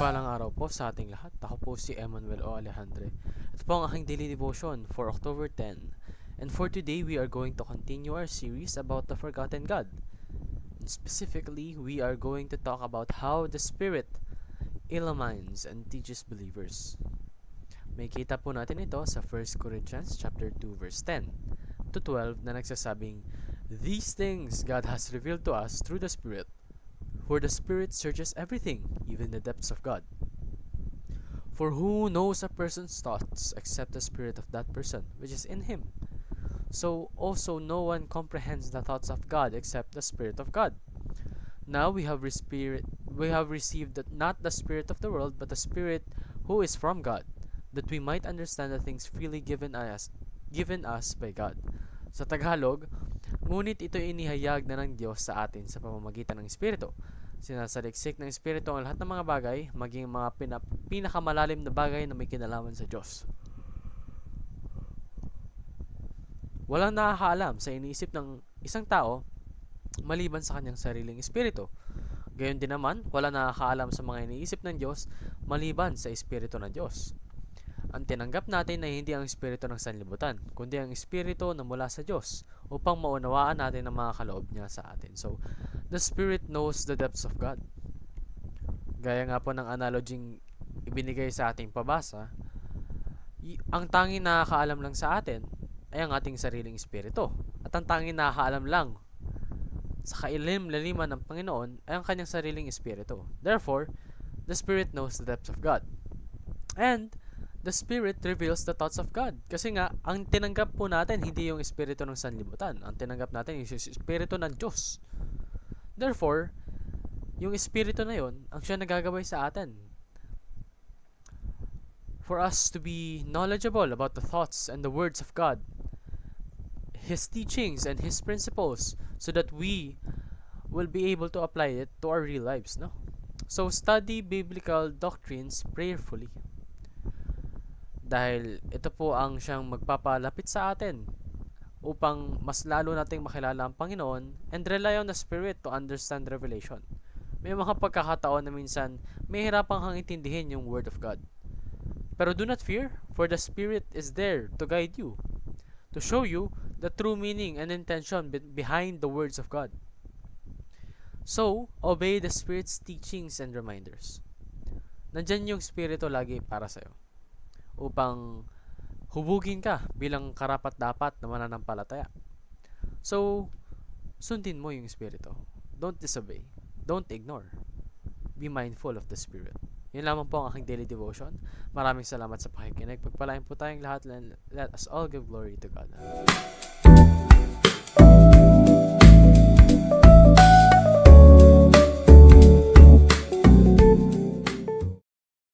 Mapagpalang araw po sa ating lahat. Ako po si Emmanuel O. Alejandre. Ito po ang aking daily devotion for October 10. And for today, we are going to continue our series about the forgotten God. And specifically, we are going to talk about how the Spirit illumines and teaches believers. May kita po natin ito sa 1 Corinthians chapter 2 verse 10 to 12 na nagsasabing, "These things God has revealed to us through the Spirit. For the Spirit searches everything, even the depths of God. For who knows a person's thoughts except the spirit of that person which is in him? So also no one comprehends the thoughts of God except the Spirit of God. Now we have received not the spirit of the world, but the Spirit who is from God, that we might understand the things freely given us by God." Sa Tagalog, ngunit ito inihayag na ng Diyos sa atin sa pamamagitan ng Espiritu. Sinasaliksik ng Espiritu ang lahat ng mga bagay, maging mga pinakamalalim na bagay na may kinalaman sa Diyos. Walang nakakaalam sa iniisip ng isang tao maliban sa kanyang sariling espiritu. Gayon din naman, wala nakakaalam sa mga iniisip ng Diyos maliban sa Espiritu ng Diyos. Ang tinanggap natin ay hindi ang espiritu ng sanlibutan, kundi ang espiritu na mula sa Diyos upang maunawaan natin ang mga kaloob niya sa atin. So, the Spirit knows the depths of God. Gaya nga po ng analogying ibinigay sa ating pabasa, ang tanging nakakaalam lang sa atin ay ang ating sariling espiritu. At ang tanging nakakaalam lang sa kailim-laliman ng Panginoon ay ang kanyang sariling espiritu. Therefore, the Spirit knows the depths of God. And the Spirit reveals the thoughts of God. Kasi nga, ang tinanggap po natin hindi yung espiritu ng sanlibutan. Ang tinanggap natin yung espiritu ng Diyos. Therefore, yung espiritu na yun, ang siya nagagabay sa atin. For us to be knowledgeable about the thoughts and the words of God, His teachings and His principles, so that we will be able to apply it to our real lives, no? So, study biblical doctrines prayerfully. Dahil ito po ang siyang magpapalapit sa atin upang mas lalo nating makilala ang Panginoon and rely on the Spirit to understand revelation. May mga pagkakataon na minsan may hirapan kang intindihin yung Word of God. Pero do not fear, for the Spirit is there to guide you, to show you the true meaning and intention behind the words of God. So, obey the Spirit's teachings and reminders. Nandyan yung Spirito lagi para sa'yo upang hubugin ka bilang karapat-dapat na mananampalataya. So, sundin mo yung Espiritu. Don't disobey. Don't ignore. Be mindful of the Spirit. Yun lamang po ang aking daily devotion. Maraming salamat sa pakikinig. Pagpalain po tayong lahat. Let us all give glory to God.